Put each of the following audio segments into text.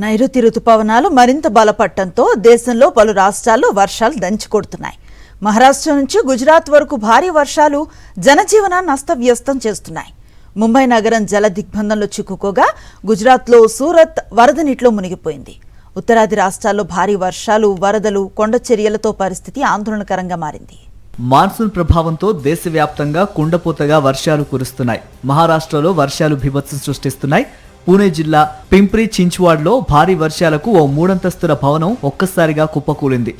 నైరుతి రుతుపవనాలు మరింత బలపడటంతో దేశంలో పలు రాష్ట్రాల్లో వర్షాలు దంచికొడుతున్నాయి. మహారాష్ట్ర నుంచి గుజరాత్ వరకు భారీ వర్షాలు జనజీవనాన్ని అస్తవ్యస్తం చేస్తున్నాయి. ముంబై నగరం జల దిగ్బంధంలో చిక్కుకోగా గుజరాత్లో సూరత్ వరద నీటిలో మునిగిపోయింది. ఉత్తరాది రాష్ట్రాల్లో భారీ వర్షాలు, వరదలు, కొండ చర్యలతో పరిస్థితి ఆందోళనకరంగా మారింది. మాన్సూన్ ప్రభావంతో దేశవ్యాప్తంగా కుండపోతగా వర్షాలు కురుస్తున్నాయి. మహారాష్ట్రలో వర్షాలు బీభత్సం సృష్టిస్తున్నాయి. పూణే జిల్లా పింప్రి చించ్వాడ్లో భారీ వర్షాలకు ఓ 3 భవనం ఒక్కసారిగా కుప్పకూలింది.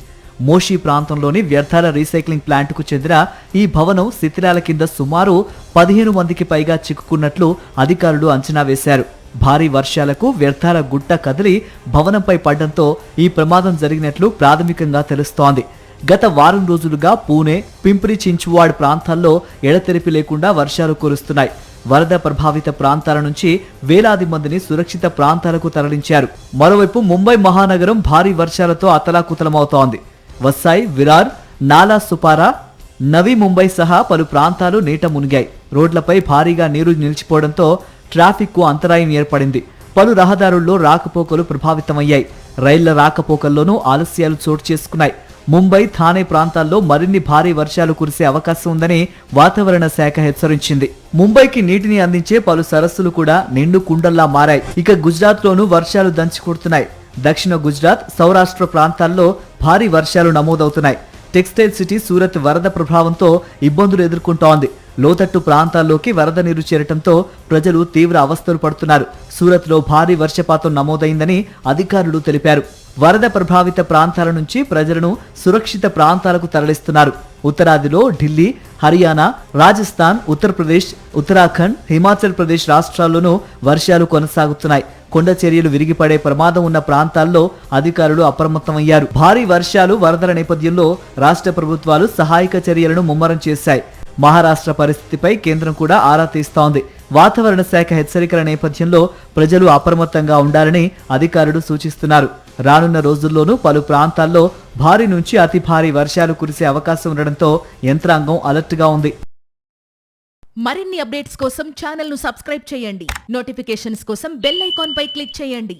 మోషి ప్రాంతంలోని వ్యర్థాల రీసైక్లింగ్ ప్లాంట్కు చెందిన ఈ భవనం శిథిలాల కింద సుమారు 15 మందికి పైగా చిక్కుకున్నట్లు అధికారులు అంచనా వేశారు. భారీ వర్షాలకు వ్యర్థాల గుట్ట కదిలి భవనంపై పడడంతో ఈ ప్రమాదం జరిగినట్లు ప్రాథమికంగా తెలుస్తోంది. గత వారం రోజులుగా పూణే, పింప్రి చించ్వాడ్ ప్రాంతాల్లో ఎడతెరిపి లేకుండా వర్షాలు కురుస్తున్నాయి. వరద ప్రభావిత ప్రాంతాల నుంచి వేలాది మందిని సురక్షిత ప్రాంతాలకు తరలించారు. మరోవైపు ముంబై మహానగరం భారీ వర్షాలతో అతలాకుతలమవుతోంది. వసాయ్, విరార్, నాలా సుపారా, నవీ ముంబై సహా పలు ప్రాంతాలు నీట మునిగాయి. రోడ్లపై భారీగా నీరు నిలిచిపోవడంతో ట్రాఫిక్కు అంతరాయం ఏర్పడింది. పలు రహదారుల్లో రాకపోకలు ప్రభావితమయ్యాయి. రైళ్ల రాకపోకల్లోనూ ఆలస్యాలు చోటు చేసుకున్నాయి. ముంబై, థానే ప్రాంతాల్లో మరిన్ని భారీ వర్షాలు కురిసే అవకాశం ఉందని వాతావరణ శాఖ హెచ్చరించింది. ముంబైకి నీటిని అందించే పలు సరస్సులు కూడా నిండు కుండల్లా మారాయి. ఇక గుజరాత్లోనూ వర్షాలు దంచుకొడుతున్నాయి. దక్షిణ గుజరాత్, సౌరాష్ట్ర ప్రాంతాల్లో భారీ వర్షాలు నమోదవుతున్నాయి. టెక్స్టైల్ సిటీ సూరత్ వరద ప్రభావంతో ఇబ్బందులు ఎదుర్కొంటోంది. లోతట్టు ప్రాంతాల్లోకి వరద నీరు చేరటంతో ప్రజలు తీవ్ర అవస్థలు పడుతున్నారు. సూరత్లో భారీ వర్షపాతం నమోదైందని అధికారులు తెలిపారు. వరద ప్రభావిత ప్రాంతాల నుంచి ప్రజలను సురక్షిత ప్రాంతాలకు తరలిస్తున్నారు. ఉత్తరాదిలో ఢిల్లీ, హర్యానా, రాజస్థాన్, ఉత్తరప్రదేశ్, ఉత్తరాఖండ్, హిమాచల్ ప్రదేశ్ రాష్ట్రాల్లోనూ వర్షాలు కొనసాగుతున్నాయి. కొండ చర్యలు విరిగిపడే ప్రమాదం ఉన్న ప్రాంతాల్లో అధికారులు అప్రమత్తమయ్యారు. భారీ వర్షాలు, వరదల నేపథ్యంలో రాష్ట్ర ప్రభుత్వాలు సహాయక చర్యలను ముమ్మరం చేశాయి. మహారాష్ట్ర పరిస్థితిపై కేంద్రం కూడా ఆరా తీస్తోంది. వాతావరణ శాఖ హెచ్చరికల నేపథ్యంలో ప్రజలు అప్రమత్తంగా ఉండాలని అధికారులు సూచిస్తున్నారు. రానున్న రోజుల్లోనూ పలు ప్రాంతాల్లో భారీ నుంచి అతి భారీ వర్షాలు కురిసే అవకాశం ఉండడంతో యంత్రాంగం అలర్ట్గా ఉంది. మరిన్ని అప్డేట్స్ కోసం ఛానల్ ను సబ్స్క్రైబ్ చేయండి. నోటిఫికేషన్స్ కోసం బెల్ ఐకాన్ పై క్లిక్ చేయండి.